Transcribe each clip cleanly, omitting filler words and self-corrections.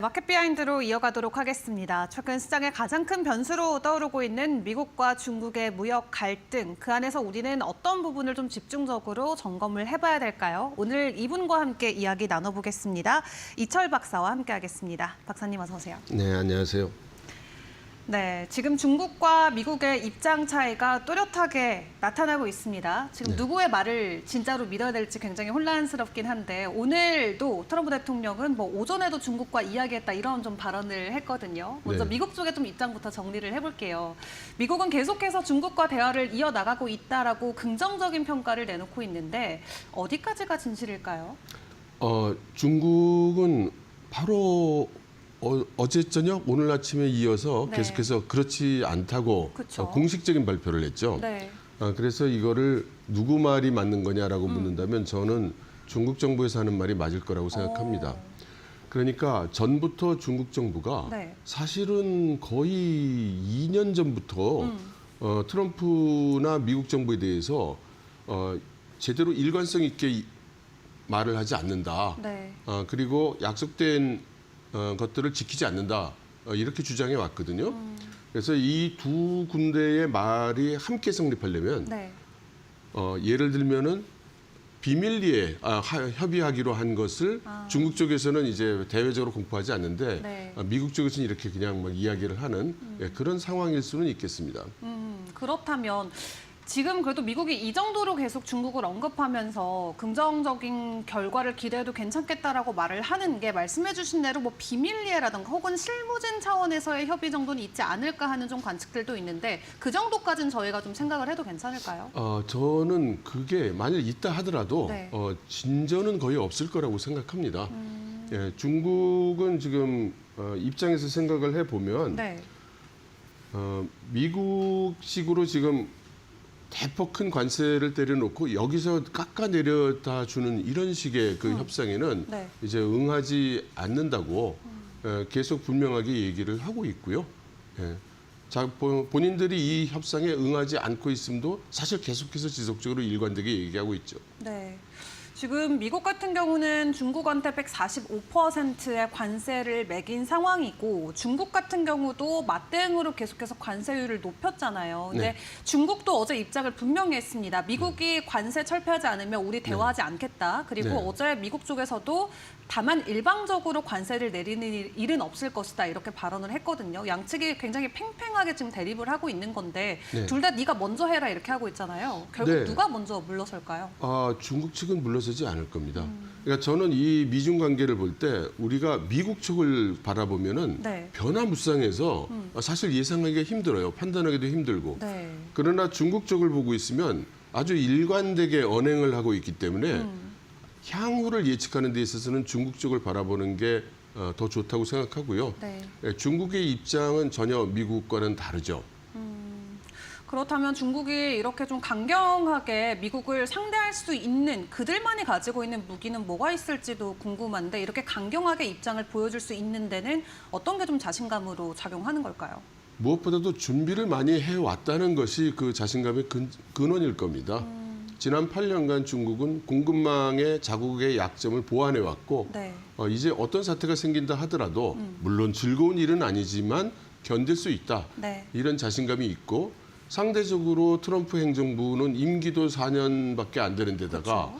마켓 비하인드로 이어가도록 하겠습니다. 최근 시장의 가장 큰 변수로 떠오르고 있는 미국과 중국의 무역 갈등, 그 안에서 우리는 어떤 부분을 좀 집중적으로 점검을 해봐야 될까요? 오늘 이분과 함께 이야기 나눠보겠습니다. 이철 박사와 함께하겠습니다. 박사님 어서 오세요. 네, 안녕하세요. 네, 지금 중국과 미국의 입장 차이가 또렷하게 나타나고 있습니다. 지금 누구의 말을 진짜로 믿어야 될지 굉장히 혼란스럽긴 한데 오늘도 트럼프 대통령은 오전에도 중국과 이야기했다 이런 좀 발언을 했거든요. 먼저 미국 쪽의 좀 입장부터 정리를 해볼게요. 미국은 계속해서 중국과 대화를 이어나가고 있다라고 긍정적인 평가를 내놓고 있는데 어디까지가 진실일까요? 중국은 바로 어제 저녁 오늘 아침에 이어서 계속해서 그렇지 않다고 공식적인 발표를 했죠. 네. 그래서 이거를 누구 말이 맞는 거냐라고 묻는다면 저는 중국 정부에서 하는 말이 맞을 거라고 생각합니다. 그러니까 전부터 중국 정부가 사실은 거의 2년 전부터 트럼프나 미국 정부에 대해서 제대로 일관성 있게 말을 하지 않는다. 그리고 약속된 것들을 지키지 않는다. 이렇게 주장해 왔거든요. 그래서 이 두 군데의 말이 함께 성립하려면 예를 들면은 비밀리에 협의하기로 한 것을 중국 쪽에서는 이제 대외적으로 공표하지 않는데 미국 쪽에서는 이렇게 그냥 막 이야기를 하는 그런 상황일 수는 있겠습니다. 그렇다면 지금 그래도 미국이 이 정도로 계속 중국을 언급하면서 긍정적인 결과를 기대해도 괜찮겠다라고 말을 하는 게 말씀해 주신 대로 비밀리에라든가 혹은 실무진 차원에서의 협의 정도는 있지 않을까 하는 좀 관측들도 있는데 그 정도까지는 저희가 좀 생각을 해도 괜찮을까요? 저는 그게 만약 있다 하더라도 진전은 거의 없을 거라고 생각합니다. 중국은 지금 입장에서 생각을 해보면 미국식으로 지금 대폭 큰 관세를 때려놓고 여기서 깎아내려다 주는 이런 식의 그 협상에는 이제 응하지 않는다고 계속 분명하게 얘기를 하고 있고요. 본인들이 이 협상에 응하지 않고 있음도 사실 계속해서 지속적으로 일관되게 얘기하고 있죠. 지금 미국 같은 경우는 중국한테 145%의 관세를 매긴 상황이고 중국 같은 경우도 맞대응으로 계속해서 관세율을 높였잖아요. 근데 중국도 어제 입장을 분명히 했습니다. 미국이 관세 철폐하지 않으면 우리 대화하지 않겠다. 그리고 어제 미국 쪽에서도 다만 일방적으로 관세를 내리는 일은 없을 것이다. 이렇게 발언을 했거든요. 양측이 굉장히 팽팽하게 지금 대립을 하고 있는 건데 둘 다 네가 먼저 해라 이렇게 하고 있잖아요. 결국 누가 먼저 물러설까요? 중국 측은 물러서지 않을 겁니다. 그러니까 저는 이 미중 관계를 볼 때 우리가 미국 쪽을 바라보면은 변화무쌍해서 사실 예상하기가 힘들어요. 판단하기도 힘들고. 그러나 중국 쪽을 보고 있으면 아주 일관되게 언행을 하고 있기 때문에 향후를 예측하는 데 있어서는 중국 쪽을 바라보는 게 더 좋다고 생각하고요. 중국의 입장은 전혀 미국과는 다르죠. 그렇다면 중국이 이렇게 좀 강경하게 미국을 상대할 수 있는 그들만이 가지고 있는 무기는 뭐가 있을지도 궁금한데 이렇게 강경하게 입장을 보여줄 수 있는 데는 어떤 게 좀 자신감으로 작용하는 걸까요? 무엇보다도 준비를 많이 해왔다는 것이 그 자신감의 근원일 겁니다. 지난 8년간 중국은 공급망의 자국의 약점을 보완해왔고 이제 어떤 사태가 생긴다 하더라도 물론 즐거운 일은 아니지만 견딜 수 있다. 이런 자신감이 있고 상대적으로 트럼프 행정부는 임기도 4년밖에 안 되는 데다가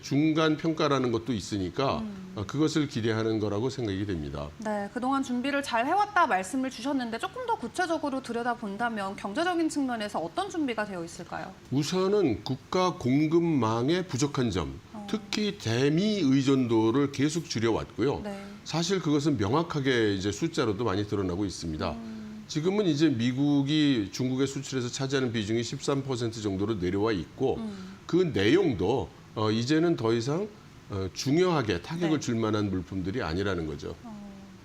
중간 평가라는 것도 있으니까 그것을 기대하는 거라고 생각이 됩니다. 그동안 준비를 잘 해왔다 말씀을 주셨는데 조금 더 구체적으로 들여다본다면 경제적인 측면에서 어떤 준비가 되어 있을까요? 우선은 국가 공급망의 부족한 점, 특히 대미 의존도를 계속 줄여왔고요. 사실 그것은 명확하게 이제 숫자로도 많이 드러나고 있습니다. 지금은 이제 미국이 중국의 수출에서 차지하는 비중이 13% 정도로 내려와 있고 그 내용도 이제는 더 이상 중요하게 타격을 줄 만한 물품들이 아니라는 거죠.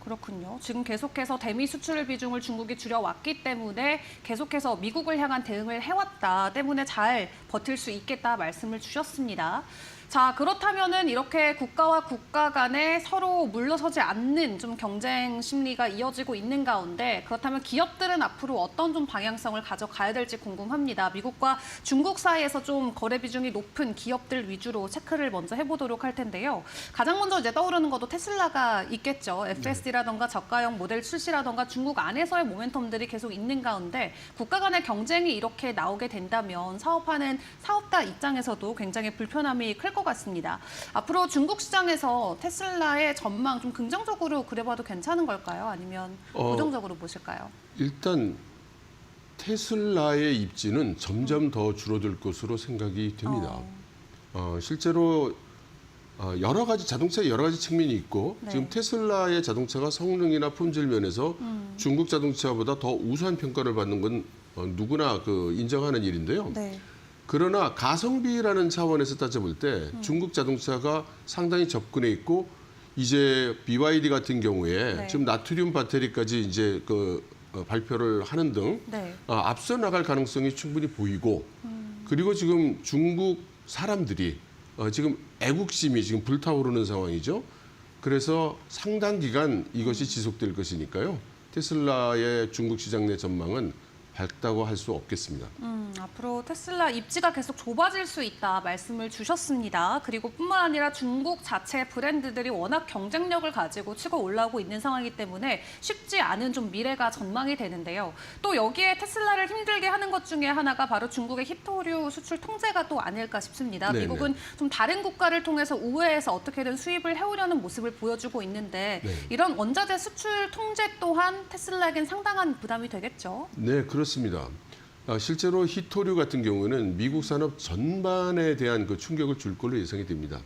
그렇군요. 지금 계속해서 대미 수출 비중을 중국이 줄여왔기 때문에 계속해서 미국을 향한 대응을 해왔다 때문에 잘 버틸 수 있겠다 말씀을 주셨습니다. 자, 그렇다면은 이렇게 국가와 국가 간에 서로 물러서지 않는 좀 경쟁 심리가 이어지고 있는 가운데 그렇다면 기업들은 앞으로 어떤 좀 방향성을 가져가야 될지 궁금합니다. 미국과 중국 사이에서 좀 거래 비중이 높은 기업들 위주로 체크를 먼저 해보도록 할 텐데요. 가장 먼저 이제 떠오르는 것도 테슬라가 있겠죠. FSD라던가 저가형 모델 출시라던가 중국 안에서의 모멘텀들이 계속 있는 가운데 국가 간의 경쟁이 이렇게 나오게 된다면 사업하는 사업자 입장에서도 굉장히 불편함이 클 것 같습니다. 앞으로 중국 시장에서 테슬라의 전망 좀 긍정적으로 그려봐도 괜찮은 걸까요? 아니면 부정적으로 보실까요? 일단 테슬라의 입지는 점점 더 줄어들 것으로 생각이 됩니다. 실제로 여러 가지 자동차에 여러 가지 측면이 있고 네. 지금 테슬라의 자동차가 성능이나 품질 면에서 중국 자동차보다 더 우수한 평가를 받는 건 누구나 인정하는 일인데요. 네. 그러나 가성비라는 차원에서 따져볼 때 중국 자동차가 상당히 접근해 있고 이제 BYD 같은 경우에 네. 지금 나트륨 배터리까지 이제 발표를 하는 등 네. 앞서 나갈 가능성이 충분히 보이고 그리고 지금 중국 사람들이 지금 애국심이 지금 불타오르는 상황이죠. 그래서 상당 기간 이것이 지속될 것이니까요. 테슬라의 중국 시장 내 전망은 밝다고 할 수 없겠습니다. 앞으로 테슬라 입지가 계속 좁아질 수 있다 말씀을 주셨습니다. 그리고 뿐만 아니라 중국 자체 브랜드들이 워낙 경쟁력을 가지고 치고 올라오고 있는 상황이기 때문에 쉽지 않은 좀 미래가 전망이 되는데요. 또 여기에 테슬라를 힘들게 하는 것 중에 하나가 바로 중국의 히토류 수출 통제가 또 아닐까 싶습니다. 네네. 미국은 좀 다른 국가를 통해서 우회해서 어떻게든 수입을 해오려는 모습을 보여주고 있는데 네. 이런 원자재 수출 통제 또한 테슬라에겐 상당한 부담이 되겠죠. 네, 그렇습니다. 실제로 히토류 같은 경우는 미국 산업 전반에 대한 충격을 줄 걸로 예상이 됩니다.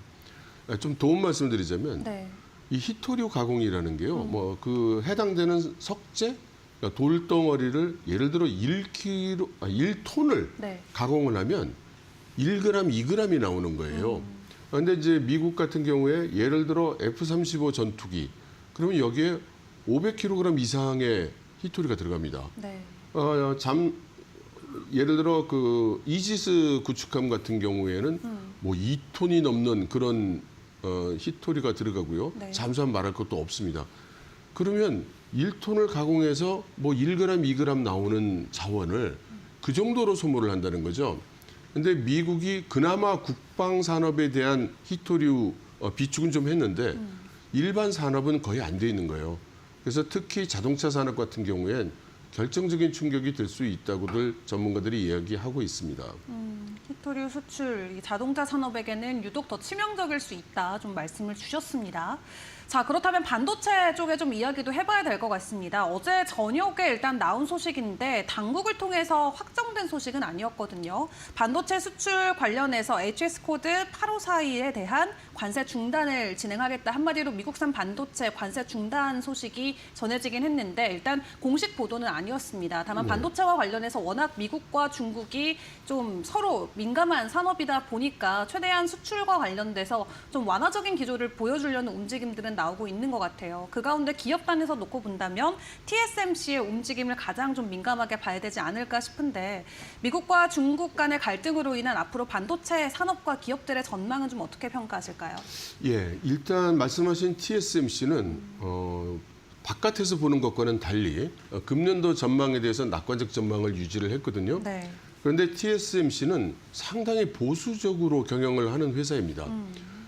좀 도움 말씀드리자면 네. 이 히토류 가공이라는 게요, 해당되는 석재, 그러니까 돌덩어리를 예를 들어 1톤을 네. 가공을 하면 1g, 2g이 나오는 거예요. 그런데 이제 미국 같은 경우에 예를 들어 F-35 전투기, 그러면 여기에 500kg 이상의 히토류가 들어갑니다. 네. 예를 들어 이지스 구축함 같은 경우에는 2톤이 넘는 그런 히토류가 들어가고요. 네. 잠수함 말할 것도 없습니다. 그러면 1톤을 가공해서 1g, 2g 나오는 자원을 그 정도로 소모를 한다는 거죠. 근데 미국이 그나마 국방 산업에 대한 히토류 비축은 좀 했는데 일반 산업은 거의 안 돼 있는 거예요. 그래서 특히 자동차 산업 같은 경우엔 결정적인 충격이 될 수 있다고들 전문가들이 이야기하고 있습니다. 히토류 수출, 이 자동차 산업에게는 유독 더 치명적일 수 있다 좀 말씀을 주셨습니다. 자, 그렇다면 반도체 쪽에 좀 이야기도 해봐야 될 것 같습니다. 어제 저녁에 일단 나온 소식인데 당국을 통해서 확정된 소식은 아니었거든요. 반도체 수출 관련해서 HS 코드 8542에 대한 관세 중단을 진행하겠다. 한마디로 미국산 반도체 관세 중단 소식이 전해지긴 했는데 일단 공식 보도는 아니었습니다. 다만 반도체와 관련해서 워낙 미국과 중국이 좀 서로 민감한 산업이다 보니까 최대한 수출과 관련돼서 좀 완화적인 기조를 보여주려는 움직임들은 나오고 있는 것 같아요. 그 가운데 기업단에서 놓고 본다면 TSMC의 움직임을 가장 좀 민감하게 봐야 되지 않을까 싶은데 미국과 중국 간의 갈등으로 인한 앞으로 반도체 산업과 기업들의 전망은 좀 어떻게 평가하실까요? 예, 일단 말씀하신 TSMC는 바깥에서 보는 것과는 달리 금년도 전망에 대해서 낙관적 전망을 유지를 했거든요. 네. 그런데 TSMC는 상당히 보수적으로 경영을 하는 회사입니다.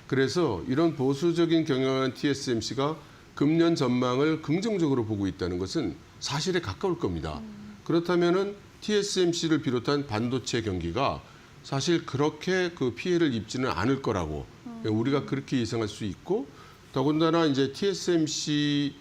그래서 이런 보수적인 경영하는 TSMC가 금년 전망을 긍정적으로 보고 있다는 것은 사실에 가까울 겁니다. 그렇다면은 TSMC를 비롯한 반도체 경기가 사실 그렇게 피해를 입지는 않을 거라고 우리가 그렇게 예상할 수 있고 더군다나 이제 TSMC에서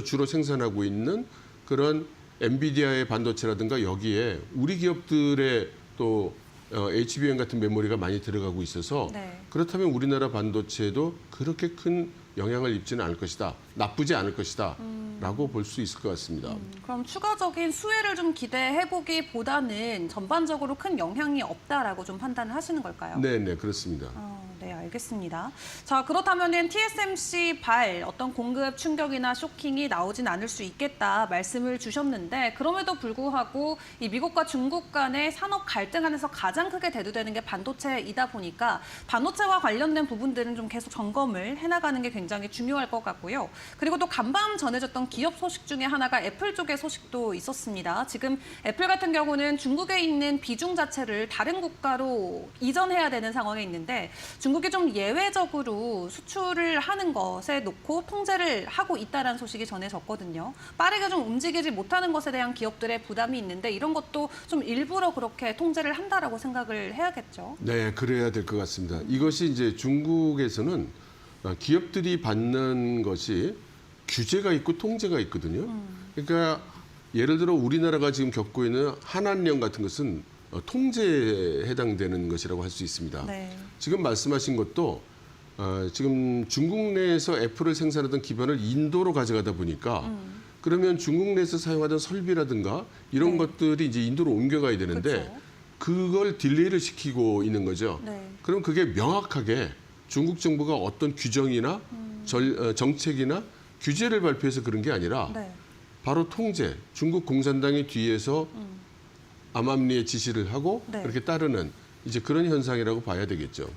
주로 생산하고 있는 그런 엔비디아의 반도체라든가 여기에 우리 기업들의 또 HBM 같은 메모리가 많이 들어가고 있어서 네. 그렇다면 우리나라 반도체도 그렇게 큰 영향을 입지는 않을 것이다. 나쁘지 않을 것이다. 라고 볼 수 있을 것 같습니다. 그럼 추가적인 수혜를 좀 기대해보기보다는 전반적으로 큰 영향이 없다라고 좀 판단을 하시는 걸까요? 네, 그렇습니다. 네, 알겠습니다. 자, 그렇다면은 TSMC 발 어떤 공급 충격이나 쇼킹이 나오진 않을 수 있겠다 말씀을 주셨는데 그럼에도 불구하고 이 미국과 중국 간의 산업 갈등 안에서 가장 크게 대두되는 게 반도체이다 보니까 반도체와 관련된 부분들은 좀 계속 점검을 해나가는 게 굉장히 중요할 것 같고요. 그리고 또 간밤 전해졌던 기업 소식 중에 하나가 애플 쪽의 소식도 있었습니다. 지금 애플 같은 경우는 중국에 있는 비중 자체를 다른 국가로 이전해야 되는 상황에 있는데 중국이 좀 예외적으로 수출을 하는 것에 놓고 통제를 하고 있다는 소식이 전해졌거든요. 빠르게 좀 움직이지 못하는 것에 대한 기업들의 부담이 있는데 이런 것도 좀 일부러 그렇게 통제를 한다라고 생각을 해야겠죠. 네, 그래야 될 것 같습니다. 이것이 이제 중국에서는 기업들이 받는 것이 규제가 있고 통제가 있거든요. 그러니까 예를 들어 우리나라가 지금 겪고 있는 한한령 같은 것은 통제에 해당되는 것이라고 할 수 있습니다. 네. 지금 말씀하신 것도 지금 중국 내에서 애플을 생산하던 기반을 인도로 가져가다 보니까 그러면 중국 내에서 사용하던 설비라든가 이런 네. 것들이 이제 인도로 옮겨가야 되는데 그렇죠. 그걸 딜레이를 시키고 있는 거죠. 네. 그럼 그게 명확하게 중국 정부가 어떤 규정이나 정책이나 규제를 발표해서 그런 게 아니라 네. 바로 통제, 중국 공산당이 뒤에서 암암리에 지시를 하고 네. 그렇게 따르는 이제 그런 현상이라고 봐야 되겠죠.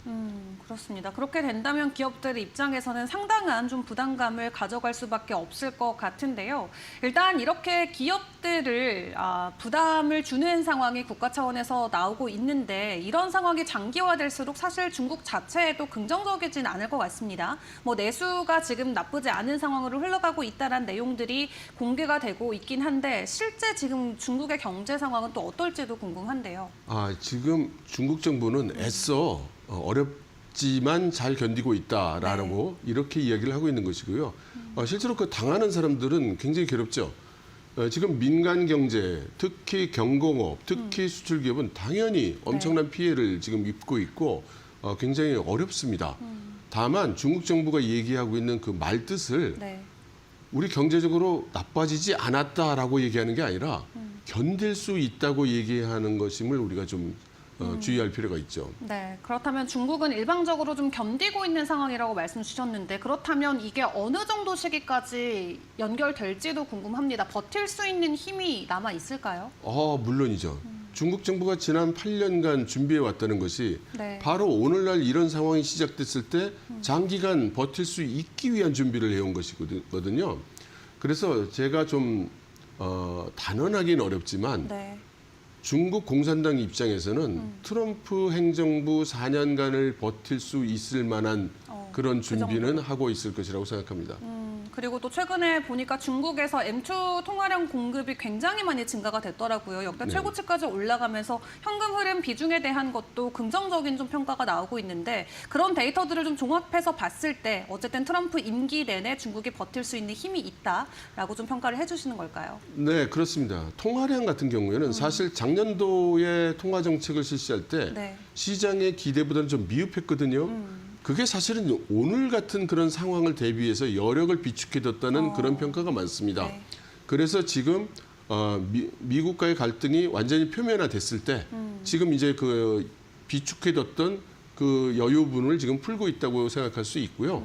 그렇습니다. 그렇게 된다면 기업들 입장에서는 상당한 좀 부담감을 가져갈 수밖에 없을 것 같은데요. 일단 이렇게 기업들을 부담을 주는 상황이 국가 차원에서 나오고 있는데 이런 상황이 장기화될수록 사실 중국 자체에도 긍정적이진 않을 것 같습니다. 뭐 내수가 지금 나쁘지 않은 상황으로 흘러가고 있다는 내용들이 공개가 되고 있긴 한데 실제 지금 중국의 경제 상황은 또 어떨지도 궁금한데요. 지금 중국 정부는 애써 어렵지만 잘 견디고 있다라고 이렇게 이야기를 하고 있는 것이고요. 실제로 그 당하는 사람들은 굉장히 괴롭죠. 지금 민간 경제, 특히 경공업, 특히 수출 기업은 당연히 엄청난 피해를 지금 입고 있고 굉장히 어렵습니다. 다만 중국 정부가 얘기하고 있는 그 말뜻을 네. 우리 경제적으로 나빠지지 않았다라고 얘기하는 게 아니라 견딜 수 있다고 얘기하는 것임을 우리가 좀 주의할 필요가 있죠. 네, 그렇다면 중국은 일방적으로 좀 견디고 있는 상황이라고 말씀 주셨는데 그렇다면 이게 어느 정도 시기까지 연결될지도 궁금합니다. 버틸 수 있는 힘이 남아 있을까요? 물론이죠. 중국 정부가 지난 8년간 준비해 왔다는 것이 네. 바로 오늘날 이런 상황이 시작됐을 때 장기간 버틸 수 있기 위한 준비를 해온 것이거든요. 그래서 제가 좀 단언하기는 어렵지만 네. 중국 공산당 입장에서는 트럼프 행정부 4년간을 버틸 수 있을 만한 그런 준비는 하고 있을 것이라고 생각합니다. 그리고 또 최근에 보니까 중국에서 M2 통화량 공급이 굉장히 많이 증가가 됐더라고요. 역대 네. 최고치까지 올라가면서 현금 흐름 비중에 대한 것도 긍정적인 좀 평가가 나오고 있는데 그런 데이터들을 좀 종합해서 봤을 때 어쨌든 트럼프 임기 내내 중국이 버틸 수 있는 힘이 있다라고 좀 평가를 해주시는 걸까요? 네, 그렇습니다. 통화량 같은 경우에는 사실 작년도에 통화 정책을 실시할 때 네. 시장의 기대보다는 좀 미흡했거든요. 그게 사실은 오늘 같은 그런 상황을 대비해서 여력을 비축해뒀다는 그런 평가가 많습니다. 네. 그래서 지금 미국과의 갈등이 완전히 표면화됐을 때 지금 이제 그 비축해뒀던 그 여유분을 지금 풀고 있다고 생각할 수 있고요.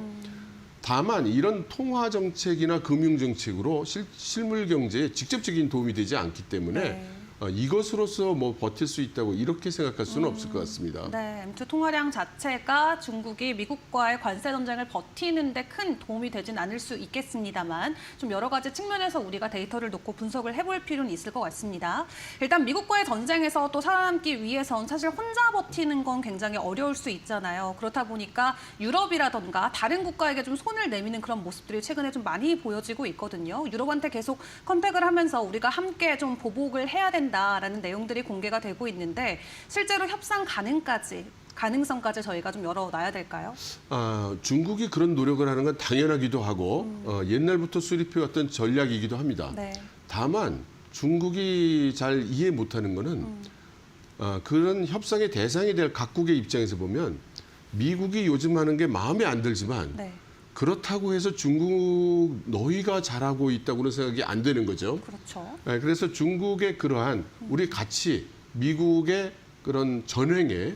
다만 이런 통화 정책이나 금융 정책으로 실물 경제에 직접적인 도움이 되지 않기 때문에 네. 이것으로서 뭐 버틸 수 있다고 이렇게 생각할 수는 없을 것 같습니다. 네, M2 통화량 자체가 중국이 미국과의 관세 전쟁을 버티는 데 큰 도움이 되진 않을 수 있겠습니다만 좀 여러 가지 측면에서 우리가 데이터를 놓고 분석을 해볼 필요는 있을 것 같습니다. 일단 미국과의 전쟁에서 또 살아남기 위해선 사실 혼자 버티는 건 굉장히 어려울 수 있잖아요. 그렇다 보니까 유럽이라던가 다른 국가에게 좀 손을 내미는 그런 모습들이 최근에 좀 많이 보여지고 있거든요. 유럽한테 계속 컨택을 하면서 우리가 함께 좀 보복을 해야 된다라는 내용들이 공개가 되고 있는데 실제로 협상 가능성까지 저희가 좀 열어놔야 될까요? 중국이 그런 노력을 하는 건 당연하기도 하고 옛날부터 수립해왔던 전략이기도 합니다. 네. 다만 중국이 잘 이해 못하는 거는 그런 협상의 대상이 될 각국의 입장에서 보면 미국이 요즘 하는 게 마음에 안 들지만 네. 그렇다고 해서 중국 너희가 잘하고 있다고는 생각이 안 되는 거죠. 그렇죠. 네, 그래서 중국의 그러한 우리 같이 미국의 그런 전횡에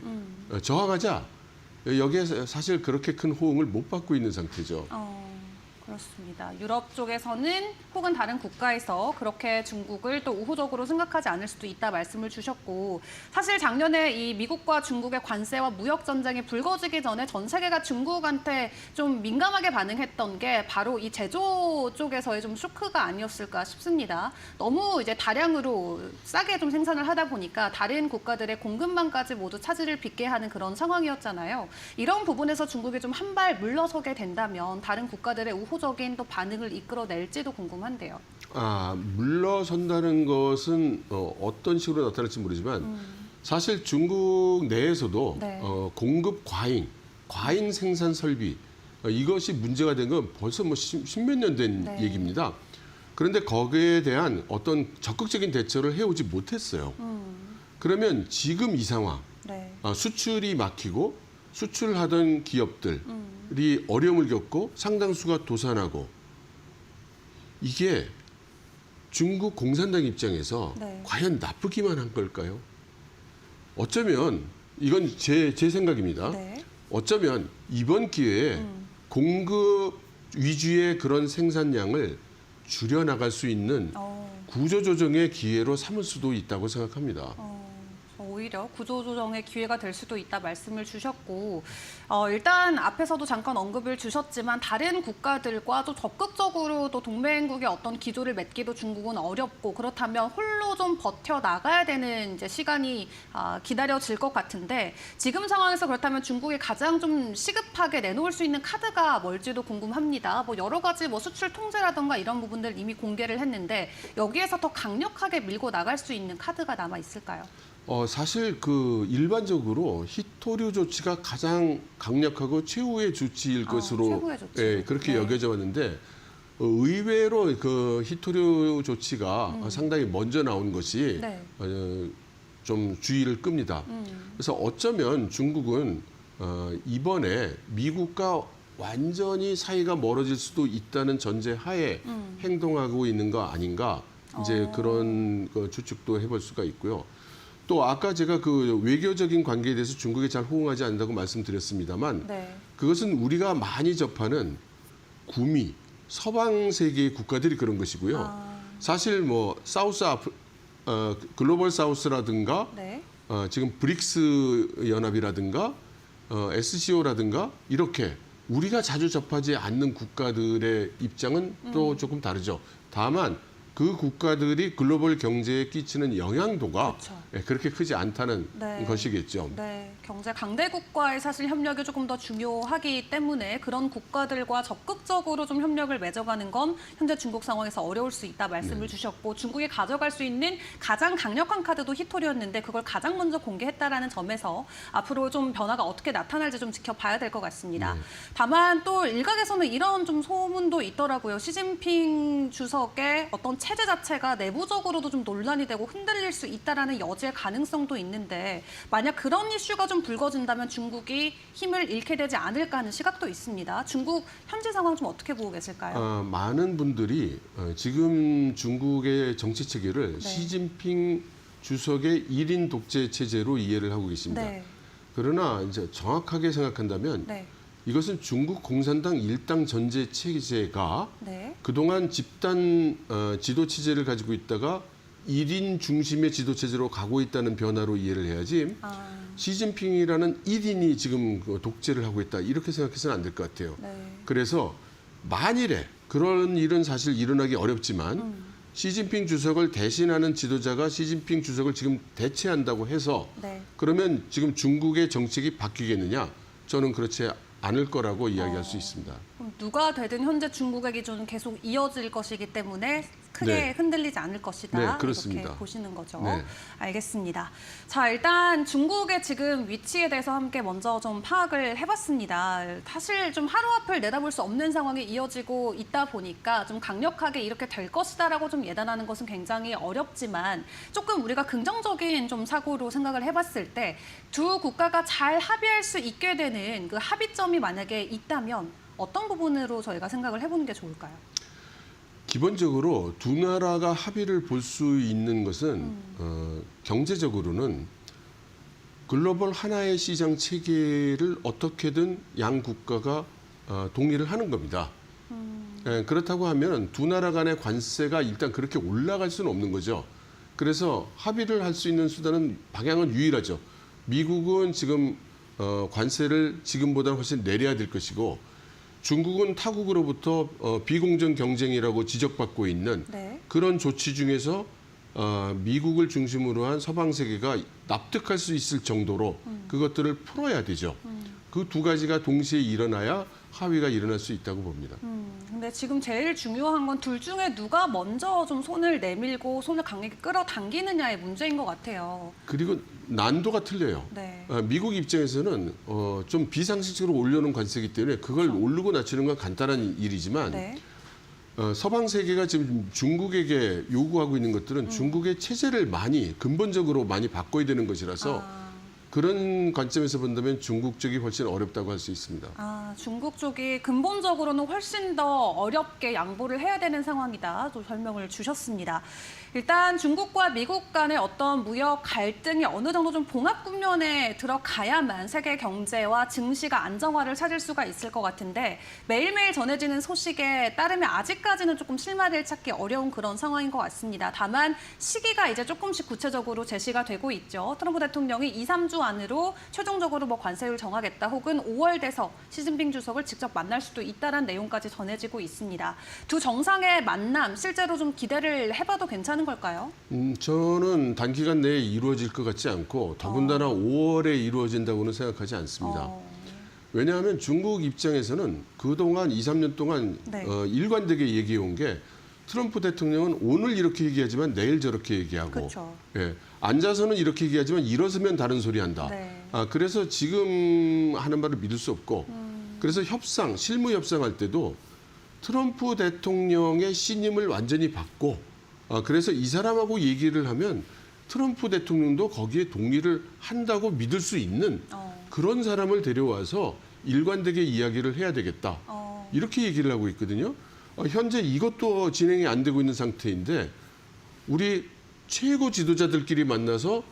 저항하자 여기에 사실 그렇게 큰 호응을 못 받고 있는 상태죠. 그렇습니다. 유럽 쪽에서는 혹은 다른 국가에서 그렇게 중국을 또 우호적으로 생각하지 않을 수도 있다 말씀을 주셨고, 사실 작년에 이 미국과 중국의 관세와 무역 전쟁이 불거지기 전에 전 세계가 중국한테 좀 민감하게 반응했던 게 바로 이 제조 쪽에서의 좀 쇼크가 아니었을까 싶습니다. 너무 이제 다량으로 싸게 좀 생산을 하다 보니까 다른 국가들의 공급망까지 모두 차질을 빚게 하는 그런 상황이었잖아요. 이런 부분에서 중국이 좀 한 발 물러서게 된다면 다른 국가들의 우호적인 또 반응을 이끌어낼지도 궁금한데요. 물러선다는 것은 어떤 식으로 나타날지 모르지만 사실 중국 내에서도 네. 공급 과잉 생산 설비 이것이 문제가 된 건 벌써 뭐 십몇 년 된 네. 얘기입니다. 그런데 거기에 대한 어떤 적극적인 대처를 해오지 못했어요. 그러면 지금 이 상황, 네. 수출이 막히고 수출하던 기업들이 어려움을 겪고 상당수가 도산하고 이게 중국 공산당 입장에서 네. 과연 나쁘기만 한 걸까요? 어쩌면 이건 제 생각입니다. 네. 어쩌면 이번 기회에 공급 위주의 그런 생산량을 줄여나갈 수 있는 구조조정의 기회로 삼을 수도 있다고 생각합니다. 오히려 구조조정의 기회가 될 수도 있다 말씀을 주셨고, 일단 앞에서도 잠깐 언급을 주셨지만 다른 국가들과 또 적극적으로 또 동맹국의 어떤 기조를 맺기도 중국은 어렵고, 그렇다면 홀로 좀 버텨나가야 되는 이제 시간이 기다려질 것 같은데, 지금 상황에서 그렇다면 중국이 가장 좀 시급하게 내놓을 수 있는 카드가 뭘지도 궁금합니다. 뭐 여러 가지 뭐 수출 통제라든가 이런 부분들 이미 공개를 했는데 여기에서 더 강력하게 밀고 나갈 수 있는 카드가 남아 있을까요? 사실 일반적으로 히토류 조치가 가장 강력하고 최후의 조치일 것으로 최후의 조치. 예, 그렇게 네. 여겨져 왔는데 의외로 그 히토류 조치가 상당히 먼저 나온 것이 네. 좀 주의를 끕니다. 그래서 어쩌면 중국은 이번에 미국과 완전히 사이가 멀어질 수도 있다는 전제 하에 행동하고 있는 거 아닌가 이제 그런 추측도 해볼 수가 있고요. 또 아까 제가 그 외교적인 관계에 대해서 중국이 잘 호응하지 않는다고 말씀드렸습니다만 네. 그것은 우리가 많이 접하는 구미, 서방 세계의 국가들이 그런 것이고요. 사실 뭐 글로벌 사우스라든가 네. 지금 브릭스 연합이라든가 SCO라든가 이렇게 우리가 자주 접하지 않는 국가들의 입장은 또 조금 다르죠. 다만 그 국가들이 글로벌 경제에 끼치는 영향도가 그렇죠. 그렇게 크지 않다는 네. 것이겠죠. 네, 경제 강대국과의 사실 협력이 조금 더 중요하기 때문에 그런 국가들과 적극적으로 좀 협력을 맺어가는 건 현재 중국 상황에서 어려울 수 있다 말씀을 주셨고, 중국이 가져갈 수 있는 가장 강력한 카드도 히토리였는데 그걸 가장 먼저 공개했다라는 점에서 앞으로 좀 변화가 어떻게 나타날지 좀 지켜봐야 될 것 같습니다. 다만 또 일각에서는 이런 좀 소문도 있더라고요. 시진핑 주석의 어떤 체제 자체가 내부적으로도 좀 논란이 되고 흔들릴 수 있다라는 여지의 가능성도 있는데, 만약 그런 이슈가 좀 불거진다면 중국이 힘을 잃게 되지 않을까 하는 시각도 있습니다. 중국 현재 상황 좀 어떻게 보고 계실까요? 많은 분들이 지금 중국의 정치 체계를 네. 시진핑 주석의 1인 독재 체제로 이해를 하고 계십니다. 네. 그러나 이제 정확하게 생각한다면 네. 이것은 중국 공산당 일당 전제 체제가 네. 그동안 집단 지도 체제를 가지고 있다가 1인 중심의 지도 체제로 가고 있다는 변화로 이해를 해야지 시진핑이라는 1인이 지금 독재를 하고 있다 이렇게 생각해서는 안 될 것 같아요. 네. 그래서 만일에 그런 일은 사실 일어나기 어렵지만 시진핑 주석을 대신하는 지도자가 시진핑 주석을 지금 대체한다고 해서 네. 그러면 지금 중국의 정책이 바뀌겠느냐? 저는 그렇지 않을 거라고 이야기할 수 있습니다. 그럼 누가 되든 현재 중국의 기조는 계속 이어질 것이기 때문에 크게 네. 흔들리지 않을 것이다. 네, 그렇습니다. 이렇게 보시는 거죠. 네. 알겠습니다. 자, 일단 중국의 지금 위치에 대해서 함께 먼저 좀 파악을 해봤습니다. 사실 좀 하루 앞을 내다볼 수 없는 상황이 이어지고 있다 보니까 좀 강력하게 이렇게 될 것이다라고 좀 예단하는 것은 굉장히 어렵지만, 조금 우리가 긍정적인 좀 사고로 생각을 해봤을 때 두 국가가 잘 합의할 수 있게 되는 그 합의점이 만약에 있다면 어떤 부분으로 저희가 생각을 해보는 게 좋을까요? 기본적으로 두 나라가 합의를 볼 수 있는 것은 경제적으로는 글로벌 하나의 시장 체계를 어떻게든 양 국가가 동의를 하는 겁니다. 그렇다고 하면 두 나라 간의 관세가 일단 그렇게 올라갈 수는 없는 거죠. 그래서 합의를 할 수 있는 수단은 방향은 유일하죠. 미국은 지금 관세를 지금보다는 훨씬 내려야 될 것이고 중국은 타국으로부터 비공정 경쟁이라고 지적받고 있는 네. 그런 조치 중에서 미국을 중심으로 한 서방 세계가 납득할 수 있을 정도로 그것들을 풀어야 되죠. 그 두 가지가 동시에 일어나야 합의가 일어날 수 있다고 봅니다. 근데 지금 제일 중요한 건 둘 중에 누가 먼저 좀 손을 내밀고 손을 강하게 끌어당기느냐의 문제인 것 같아요. 그리고 난도가 틀려요. 네. 미국 입장에서는 좀 비상식적으로 올려놓은 관세이기 때문에 그걸 오르고 낮추는 건 간단한 일이지만 네. 서방 세계가 지금 중국에게 요구하고 있는 것들은 중국의 체제를 근본적으로 많이 바꿔야 되는 것이라서 그런 관점에서 본다면 중국 쪽이 훨씬 어렵다고 할 수 있습니다. 중국 쪽이 근본적으로는 훨씬 더 어렵게 양보를 해야 되는 상황이다. 또 설명을 주셨습니다. 일단 중국과 미국 간의 어떤 무역 갈등이 어느 정도 좀 봉합 국면에 들어가야만 세계 경제와 증시가 안정화를 찾을 수가 있을 것 같은데 매일매일 전해지는 소식에 따르면 아직까지는 조금 실마리를 찾기 어려운 그런 상황인 것 같습니다. 다만 시기가 이제 조금씩 구체적으로 제시가 되고 있죠. 트럼프 대통령이 2, 3주 안으로 최종적으로 관세율 정하겠다 혹은 5월 돼서 시진핑 주석을 직접 만날 수도 있다는 내용까지 전해지고 있습니다. 두 정상의 만남 실제로 좀 기대를 해봐도 괜찮은 걸까요? 저는 단기간 내에 이루어질 것 같지 않고 더군다나 5월에 이루어진다고는 생각하지 않습니다. 왜냐하면 중국 입장에서는 그동안 2, 3년 동안 네. 일관되게 얘기해온 게 트럼프 대통령은 오늘 이렇게 얘기하지만 내일 저렇게 얘기하고 그렇죠. 예, 앉아서는 이렇게 얘기하지만 일어서면 다른 소리 한다. 네. 그래서 지금 하는 말을 믿을 수 없고 그래서 실무 협상할 때도 트럼프 대통령의 신임을 완전히 받고 그래서 이 사람하고 얘기를 하면 트럼프 대통령도 거기에 동의를 한다고 믿을 수 있는 그런 사람을 데려와서 일관되게 이야기를 해야 되겠다. 이렇게 얘기를 하고 있거든요. 현재 이것도 진행이 안 되고 있는 상태인데 우리 최고 지도자들끼리 만나서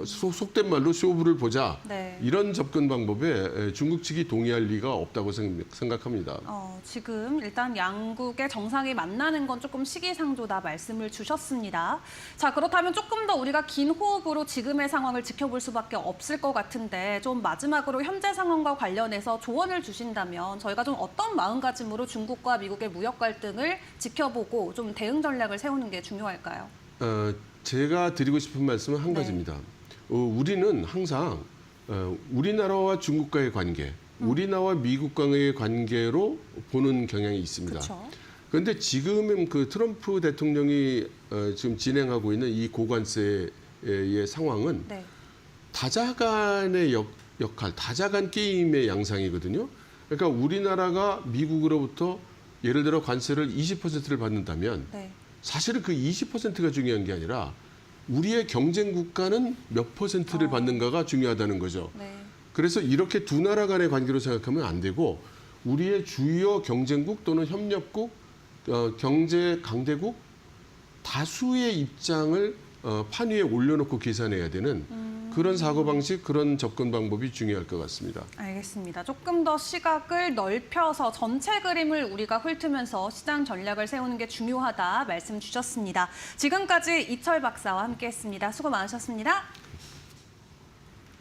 속된 말로 쇼부를 보자. 네. 이런 접근 방법에 중국 측이 동의할 리가 없다고 생각합니다. 지금 일단 양국의 정상이 만나는 건 조금 시기상조다 말씀을 주셨습니다. 자, 그렇다면 조금 더 우리가 긴 호흡으로 지금의 상황을 지켜볼 수밖에 없을 것 같은데 좀 마지막으로 현재 상황과 관련해서 조언을 주신다면 저희가 좀 어떤 마음가짐으로 중국과 미국의 무역 갈등을 지켜보고 좀 대응 전략을 세우는 게 중요할까요? 제가 드리고 싶은 말씀은 한 가지입니다. 우리는 항상 우리나라와 중국과의 관계, 우리나라와 미국과의 관계로 보는 경향이 있습니다. 그렇죠. 그런데 지금 그 트럼프 대통령이 지금 진행하고 있는 이 고관세의 상황은 네. 다자간의 역할, 다자간 게임의 양상이거든요. 그러니까 우리나라가 미국으로부터 예를 들어 관세를 20%를 받는다면 네. 사실은 그 20%가 중요한 게 아니라 우리의 경쟁 국가는 몇 %를 받는가가 중요하다는 거죠. 네. 그래서 이렇게 두 나라 간의 관계로 생각하면 안 되고 우리의 주요 경쟁국 또는 협력국, 경제 강대국 다수의 입장을 판 위에 올려놓고 계산해야 되는 그런 사고방식, 그런 접근 방법이 중요할 것 같습니다. 알겠습니다. 조금 더 시각을 넓혀서 전체 그림을 우리가 훑으면서 시장 전략을 세우는 게 중요하다 말씀 주셨습니다. 지금까지 이철 박사와 함께했습니다. 수고 많으셨습니다.